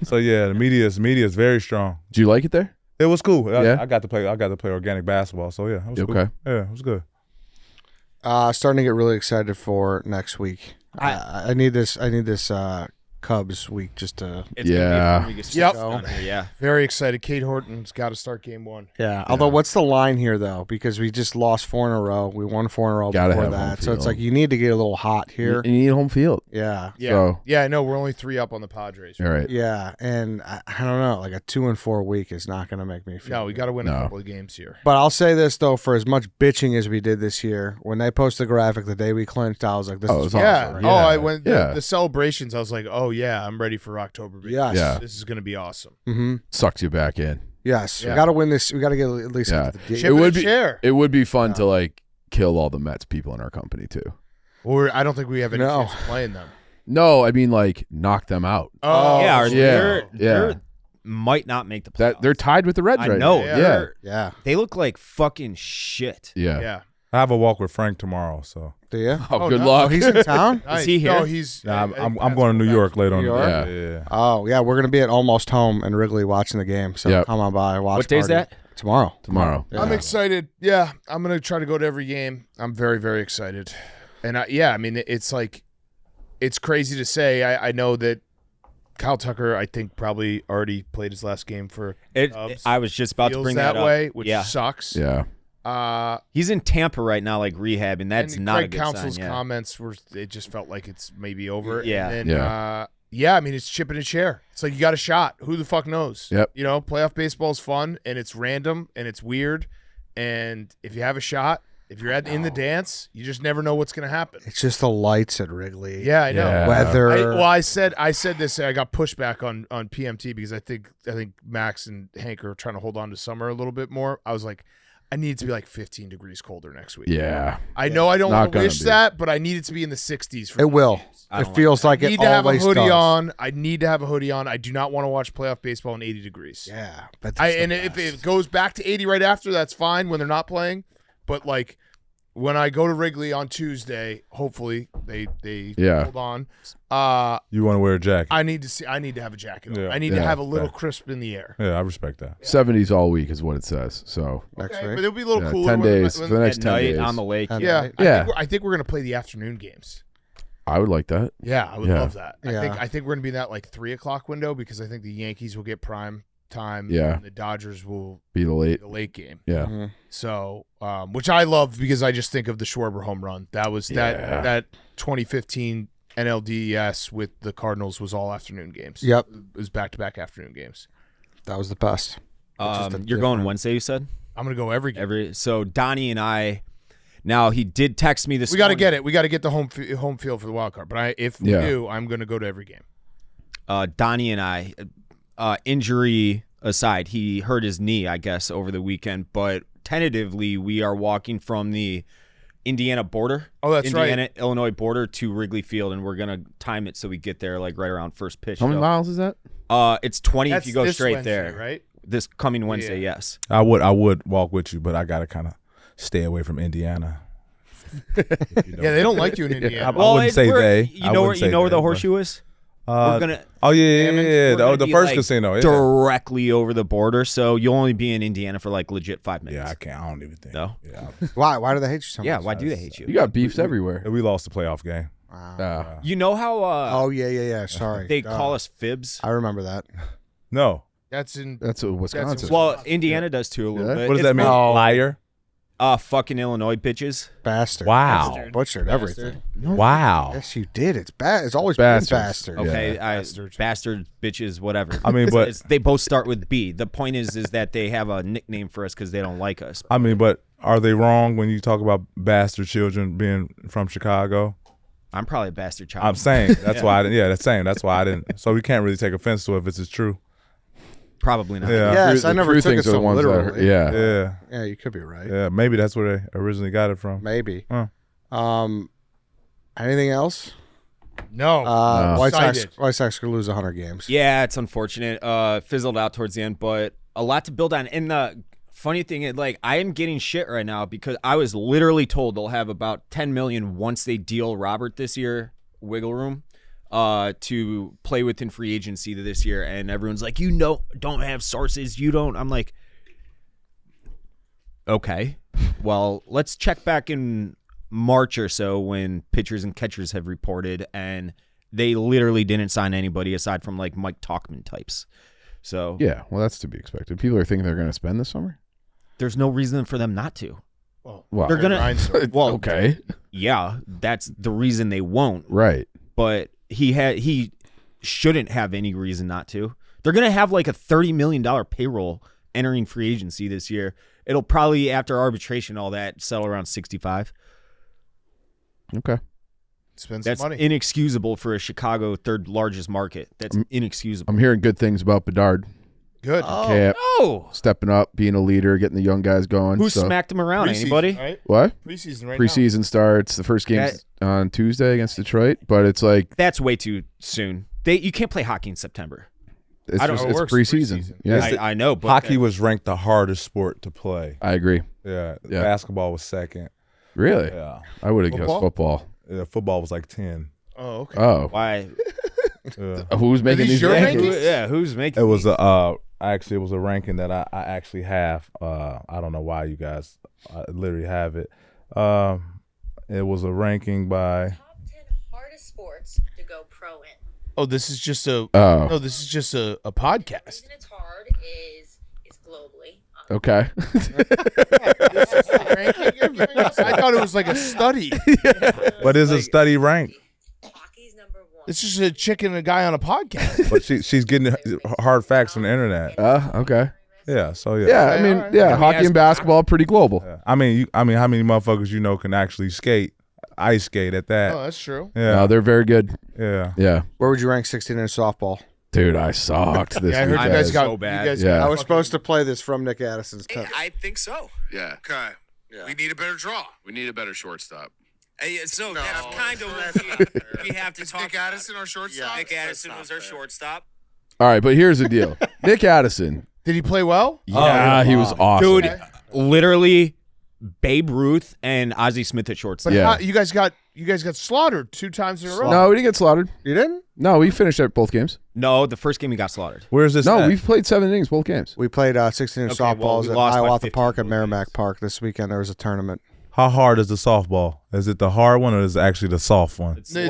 So yeah, the media is very strong. Do you like it there? It was cool. Yeah? I got to play organic basketball. So yeah, it was cool. Okay. Yeah, it was good. Starting to get really excited for next week. I need this Cubs week just to. It's gonna be a fun week of Yep. sports down here, yeah. Very excited. Kate Horton's got to start game 1. Yeah. Although, what's the line here though? Because we just lost 4 in a row. We won 4 in a row Gotta before have home that. So it's field. like you need to get a little hot here. You need home field. Yeah. Yeah. So- Yeah, I know. We're only 3 up on the Padres. All right. Yeah. And I don't know. Like a 2-4 week is not going to make me feel. No, we good. got to win a No. couple of games here. But I'll say this though: for as much bitching as we did this year, when they posted the graphic the day we clinched, I was like, "This Oh, it is was Yeah. awesome." Yeah. Oh, I went Yeah. the celebrations. I was like, oh yeah, I'm ready for October. Baby. Yes. Yeah. This is gonna be awesome. Mm-hmm. Sucks you back in. Yes. We Yeah. got to win this. We got to get at least. Yeah. Get the Chip It in would the be- chair. It would be fun to like kill all the Mets people in our company too. Or I don't think we have any No. chance of playing them. No, I mean like knock them out. Oh yeah, or yeah. they're might not make the playoffs. That they're tied with the Reds I right know. now. Yeah. Yeah. Yeah. They look like fucking shit. Yeah. yeah. I have a walk with Frank tomorrow. So Do you? Oh, Oh, good no. Oh, luck. he's in town. Nice. he here? No, he's. nah, I'm going to New York later on. New York? Yeah. Oh yeah, we're gonna be at Almost Home in Wrigley watching the game. So Yep. come on by. Watch. What day's party. that? Tomorrow. Tomorrow. Yeah. I'm excited. Yeah, I'm gonna try to go to every game. I'm very, very excited. And I mean, it's like, it's crazy to say. I know that Kyle Tucker, I think, probably already played his last game for Cubs. I was just about to Feels bring that that up. way, which yeah. sucks. Yeah. He's in Tampa right now, like rehab, and that's and not Craig a good Counsell's sign. Yeah. comments were, it just felt like it's maybe over. Yeah. And then, I mean, it's chip in a chair. It's like you got a shot. Who the fuck knows? Yep. You know, playoff baseball is fun and it's random and it's weird. And if you have a shot, if you're in the dance, you just never know what's going to happen. It's just the lights at Wrigley. Yeah, I know. Yeah. Weather. I said this. I got pushback on PMT because I think Max and Hank are trying to hold on to summer a little bit more. I was like, I need it to be like 15 degrees colder next week. Yeah. I know I don't Not want to gonna wish be. that, but I need it to be in the 60s. For It will. I It don't feels like I it need to have a always hoodie does. on. I need to have a hoodie on. I do not want to watch playoff baseball in 80 degrees. Yeah, but If it goes back to 80 right after, that's fine when they're not playing. But like when I go to Wrigley on Tuesday, hopefully they Yeah. hold on. You want to wear a jacket? I need to have a jacket on. Yeah. I need to Yeah. have a little crisp in the air. Yeah, I respect that. 70s all week is what it says. So next Okay, week. but it'll be a little yeah, cooler. 10 days when- for the next At 10 night days. on the lake. And- yeah, Yeah. I think we're gonna play the afternoon games. I would like that. Yeah, I would Yeah. love that. Yeah. I think we're gonna be in that like 3:00 window because I think the Yankees will get prime time. Yeah. and the Dodgers will Be the be late. the late game. Yeah. Mhm. So, which I love because I just think of the Schwarber home run. That was Yeah. that 2015 NLDS with the Cardinals was all afternoon games. Yep, It was back-to-back afternoon games. that was the best. You're going Wednesday, you said? I'm gonna go every game. So Donnie and I. Now he did text me this. We got to morning. get it. We got to get the home field for the wild card. But if we Yeah. do, I'm gonna go to every game. Donnie and I, injury aside, he hurt his knee, I guess, over the weekend. But tentatively, we are walking from the Indiana border. Oh, that's right. Indiana-Illinois border to Wrigley Field, and we're gonna time it so we get there like right around first pitch. How many So, miles is that? It's 20 That's if you go this straight Wednesday, there. right? This coming Wednesday, yes. I would walk with you, but I gotta kind of stay away from Indiana. Yeah, they don't like you in Indiana. I wouldn't say they. You know where the horseshoe is? We're gonna. Oh yeah. We're gonna The be, first like, casino. Yeah. directly over the border, so you'll only be in Indiana for like legit 5 minutes. Yeah, I can't. I don't even think. No? Yeah. Why do they hate you so much? Yeah, why do they hate you? You got beefs everywhere. We lost the playoff game. Wow. You know how Oh yeah. Sorry. they call us fibs? I remember that. No. That's in. That's a Wisconsin. Well, Indiana does too a little Yeah? bit. What does It's that mean? more, Liar. fucking Illinois bitches. Bastard. Wow. Butchered everything. Wow. Yes, you did. It's bad. It's always Bastards. been bastard. Okay, Bastards. bastard, bitches, whatever. I mean, but They both start with B. The point is that they have a nickname for us because they don't like us. but are they wrong when you talk about bastard children being from Chicago? I'm probably a bastard child. I'm saying that's why. I didn't, yeah, that's saying that's why I didn't. So we can't really take offense to it if it's true. Probably not. Yeah. Yes, I The never true took it things are so the ones that are- literally. yeah. Yeah. You could be right. Yeah. Maybe that's where they originally got it from. Maybe. Huh. Anything else? No. White Sox. Excited. White Sox could lose 100 games. Yeah, it's unfortunate. Fizzled out towards the end, but a lot to build on. And the funny thing is, like, I am getting shit right now because I was literally told they'll have about 10 million once they deal Robert this year, wiggle room, to play within free agency this year. And everyone's like, don't have sources. You don't. I'm like, okay, well, let's check back in March or so when pitchers and catchers have reported, and they literally didn't sign anybody aside from like Mike Talkman types. So Yeah, well, that's to be expected. People are thinking they're going to spend this summer. there's no reason for them not to. Well, Wow. They're gonna. Well, Okay. yeah, that's the reason they won't. Right. But he shouldn't have any reason not to. They're gonna have like a $30 million payroll entering free agency this year. It'll probably, after arbitration, all that, settle around 65. Okay. spend That's some money. inexcusable for a Chicago third largest market. That's inexcusable. I'm hearing good things about Bedard. Good. Cap, Oh, stepping up, being a leader, getting the young guys going. who so- smacked him around? Preseason, Anybody? Right? What? Preseason right Preseason starts. The first game's on Tuesday against Detroit, but it's like That's way too soon. You can't play hockey in September. it's I don't just know, it it's works preseason. preseason. Yeah, I know, but Hockey was ranked the hardest sport to play. I agree. Yeah. Yeah. Basketball was second. Really? Yeah. I would have guessed Football? football. Yeah, football was like 10. now. Oh, okay. Oh, why? Yeah. who's making these these your rankings? rankings? Who's making? It was it was a ranking that I actually have. I don't know why you guys literally have it. It was a ranking by Top 10 hardest sports to go pro in. Oh, this is just a. Oh, No, this is just a The podcast. reason it's hard is globally. okay. This is the ranking you're giving us? I thought it was like a study. What is a study rank? Hockey's number one. It's just a chick and a guy on a podcast. But she's getting hard facts from the internet. Okay. Yeah, so Yeah, I mean, all right. yeah, hockey and basketball pretty global. Yeah. I mean, how many motherfuckers you know can actually skate, ice skate at that? Oh, that's true. Yeah, No, they're very good. yeah. Yeah, Where would you rank 16-inch softball? dude, I sucked this Yeah, I heard week. you guys guys. got so bad. You guys Yeah. got I was supposed to play this from Nick Addison's text. I think so. Yeah. Okay. Yeah. We need a better draw. We need a better shortstop. So No, that's kind of that's what not fair. we have to Is talk Nick about. Addison our shortstop? Nick That's Addison not was our fair. shortstop. All right, but here's the deal. Nick Addison. Did he play well? Yeah, he was awesome. Dude, literally Babe Ruth and Ozzie Smith at shortstop. But Yeah. you guys got slaughtered 2 times in a row. No, we didn't get slaughtered. You didn't? No, we finished at both games. No, the first game he got slaughtered. Where's this? No, at? we've played 7 innings both games. We played 16-inch Okay, well, softballs we at lost by Hiawatha 15 Park and both Merrimack games. Park this weekend. There was a tournament. How hard is the softball? Is it the hard one or is it actually the soft one? It's the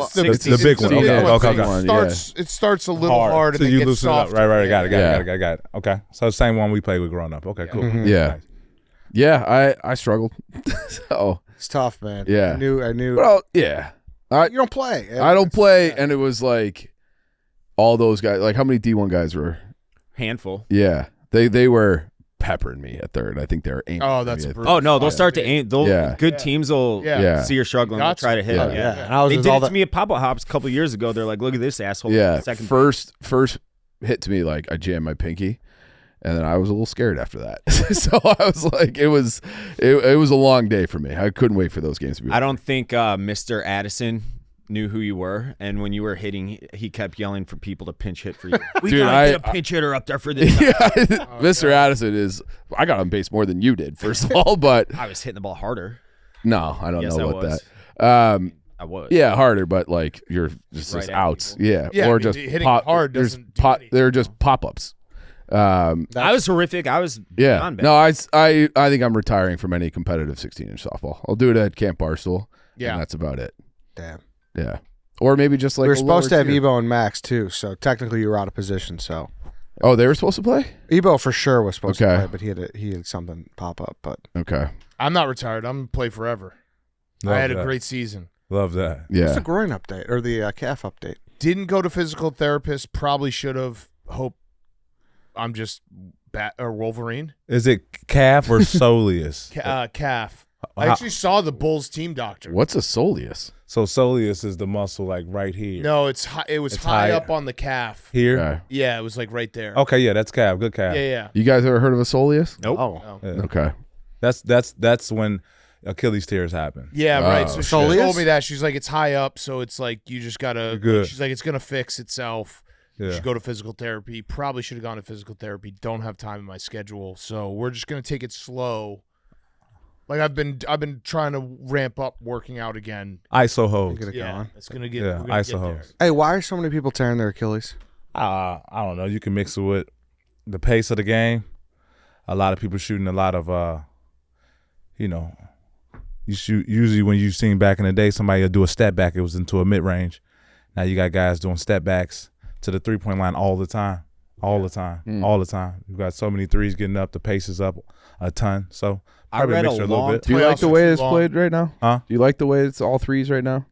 big one. big Okay, one. okay, It okay. starts. It starts a little hard, so and you then gets loosen it up. soft. Right. Got it. Yeah. Got it. Okay, so the same one we played with growing up. Okay, cool. Yeah. Yeah, I struggled. So, It's tough, man. Yeah. I knew. well, yeah. You don't play. I don't play, and it was like all those guys. Like, how many D1 guys were? Handful. Yeah, they were peppering me at third. I think they were aiming. Oh, for that's me. brutal. Oh no, they'll start to aim. Yeah. Good teams will Yeah. see you're struggling. They'll Got try to hit. Yeah. it. Yeah. And I was They with did all it the, to me at Papa Hops a couple years ago. They're like, look at this asshole. Yeah, Second first hit to me, like I jammed my pinky, and then I was a little scared after that. So I was like, it was a long day for me. I couldn't wait for those games to be. I don't think Mr. Addison knew who you were, and when you were hitting, he kept yelling for people to pinch hit for you. We Dude, gotta get a pinch hitter up there for this. Yeah, Mr. Addison is. I got on base more than you did, first of all, but I was hitting the ball harder. no, I don't Yes, know I about was. that. I was. Yeah, harder, but like you're just Right at outs. people. Yeah, Yeah, or I mean, just hitting hard there's doesn't do anything. They're just pop ups. I was horrific. I was Yeah, beyond bad. no, I think I'm retiring from any competitive 16-inch softball. I'll do it at Camp Barstool. Yeah. and that's about it. Damn. Yeah, or maybe just like We were a supposed to lower have tier. Ebo and Max too, so technically you were out of position. So Oh, they were supposed to play. Ebo for sure was supposed to Okay. play, but he had something pop up. But Okay, I'm not retired. I'm gonna play forever. Love I had that. a great season. Love that. what's yeah. the groin update or the calf update? Didn't go to physical therapist. Probably should have. Hope I'm just bat or Wolverine. Is it calf or soleus? Calf. I How- actually saw the Bulls team doctor. What's a soleus? So soleus is the muscle like right here. No, it's high. It was It's high high. up on the calf. Here. Okay. Yeah, it was like right there. Okay, yeah, that's calf. Good calf. Yeah. You guys ever heard of a soleus? Nope. Oh, Oh. Yeah. Okay. That's when Achilles tears happen. Yeah, right. So Oh, she shit. told me that. She's like, it's high up, so it's like you just gotta. Good. She's like, it's gonna fix itself. You Yeah. should go to physical therapy. Probably should have gone to physical therapy. Don't have time in my schedule, so we're just gonna take it slow. Like I've been trying to ramp up working out again. ISO hose. get it Yeah, going. it's gonna get. Yeah, we're gonna ISO get there. hose. Hey, why are so many people tearing their Achilles? I don't know. You can mix it with the pace of the game. A lot of people shooting a lot of, you shoot. Usually when you seen back in the day, somebody will do a step back. It was into a mid range. Now you got guys doing step backs to the 3-point line all the time, all the time. You got so many threes getting up. The pace is up a ton. So I probably read mix a it a little long bit. Do you like the Playoffs are way too it's long. played right now? Huh? Do you like the way it's all threes right now?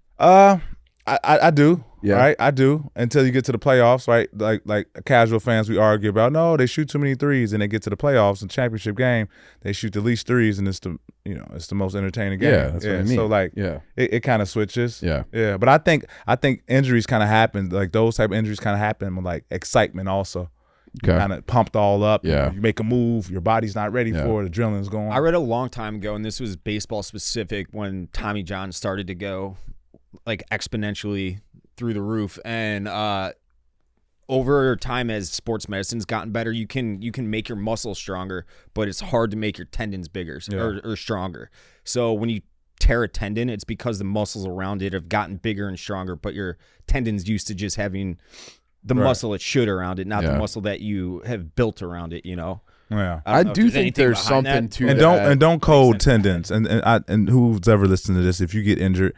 I do. Yeah. Right. I do until you get to the playoffs. Right. Like casual fans, we argue about no, they shoot too many threes, and they get to the playoffs and championship game, they shoot the least threes, and it's the most entertaining game. Yeah, that's what I mean. So like, Yeah. it kind of switches. Yeah. Yeah. But I think injuries kind of happen. Like those type of injuries kind of happen with like excitement also. Okay. Kind of pumped all up. Yeah. You make a move, your body's not ready Yeah. for it. Adrenaline's going. I read a long time ago, and this was baseball specific, when Tommy John started to go like exponentially through the roof, and over time as sports medicine's gotten better, you can make your muscles stronger, but it's hard to make your tendons bigger or stronger. So when you tear a tendon, it's because the muscles around it have gotten bigger and stronger, but your tendon's used to just having the muscle it should around it, not the muscle that you have built around it, Yeah. I don't know if do there's think anything there's behind something that. to And that. don't code tendons. And who's ever listened to this, if you get injured,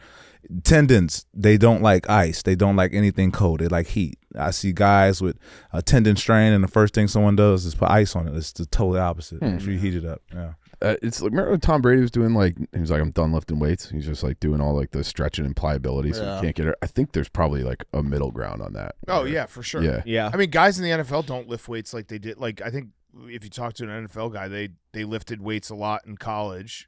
tendons, they don't like ice. They don't like anything cold. They like heat. I see guys with a tendon strain, and the first thing someone does is put ice on it. It's the totally opposite. Make sure you heat it up. Yeah. It's like, remember when Tom Brady was doing he was like, I'm done lifting weights. He's just like doing all like the stretching and pliability, so you can't get it. I think there's probably like a middle ground on that. Oh yeah, for sure. Yeah. Yeah. I mean, guys in the NFL don't lift weights like they did. Like I think if you talk to an NFL guy, they lifted weights a lot in college,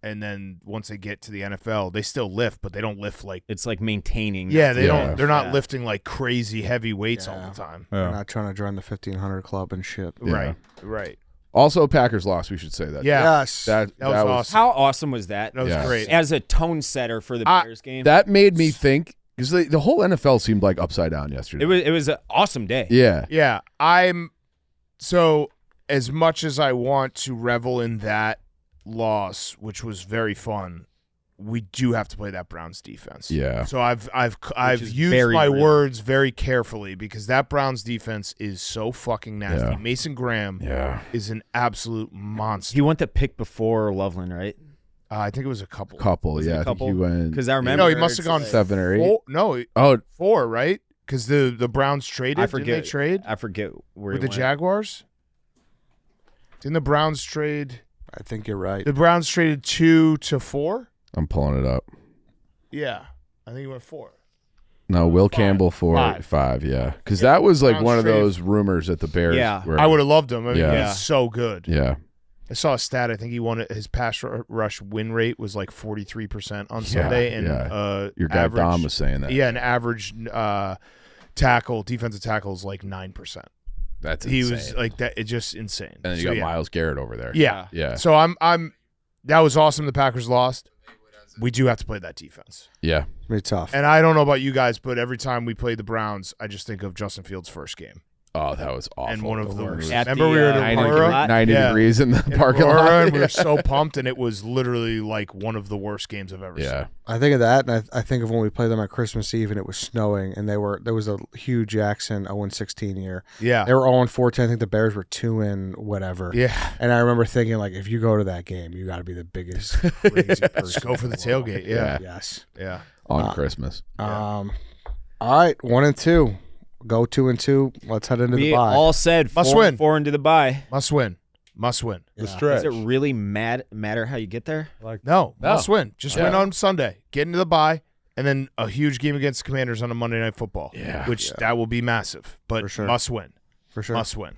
and then once they get to the NFL, they still lift, but they don't lift like. It's like maintaining. Yeah, they Yeah. don't. They're not Yeah. lifting like crazy heavy weights all Yeah. the time. They're Yeah. not trying to join the 1500 club and shit. Yeah. Right. Also, Packers lost. We should say that. Yeah. Yes. That was awesome. How awesome was that? That was Yeah. great. As a tone setter for the Bears game. That made me think, because the whole NFL seemed like upside down yesterday. It was an awesome day. Yeah. Yeah, so as much as I want to revel in that loss, which was very fun, we do have to play that Browns defense. Yeah. So I've is used very my real. words very carefully because that Browns defense is so fucking nasty. Yeah. Mason Graham Yeah. is an absolute monster. He went to pick before Loveland, right? I think it was a couple. Couple. it a Yeah. I think couple? he went. Because I remember. No, he must have it's gone like- 7 or 8. Four, no, Oh, 4, right? Because the Browns traded. I forget. Didn't they trade I forget where with he the went. Jaguars? Didn't the Browns trade? I think you're right. The Browns traded 2 to 4. I'm pulling it up. Yeah, I think he went 4. No, Will 5. Campbell for 5. 5. Yeah. Because that was like Browns one of traded- those rumors that the Bears Yeah. were. I would have loved him. I mean, Yeah. he's so good. Yeah. I saw a stat. I think he won it. His pass rush win rate was like 43% on Yeah, Sunday, and yeah. Your guy average, Dom was saying that. Yeah, an average defensive tackle is like 9%. That's He insane. was like that. It's just insane. And then you So, got yeah. Myles Garrett over there. Yeah. Yeah. So I'm. That was awesome. The Packers lost. we do have to play that defense. Yeah. Be tough. And I don't know about you guys, but every time we play the Browns, I just think of Justin Fields' first game. Oh, that was awful. And one of the worst. At Remember the, we were in 90 Aurora? 90 degrees in the parking Aurora, lot. and we were so pumped, and it was literally like one of the worst games I've ever seen. I think of that, and I think of when we played them on Christmas Eve, and it was snowing, and there was a Hugh Jackson 0-16 year. Yeah. They were 0-14. I think the Bears were 2 whatever. Yeah. And I remember thinking, like, if you go to that game, you got to be the biggest crazy person. Go for the tailgate. Yeah. Yes. Yeah. On Christmas. All right, 1-2. Go 2-2. Let's head into the bye. All said. Must 4 win. 4 into the bye. Must win. Must win. The stretch. Does it really matter how you get there? No. Must win. Just win on Sunday. Get into the bye, and then a huge game against the Commanders on a Monday Night Football. Yeah. Which that will be massive, but For sure. must win. For sure. Must win.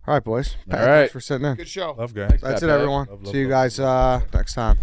All right, boys. Pat, All right. Thanks for sitting in. Good show. Love guys. That's it, everyone. See you guys next time.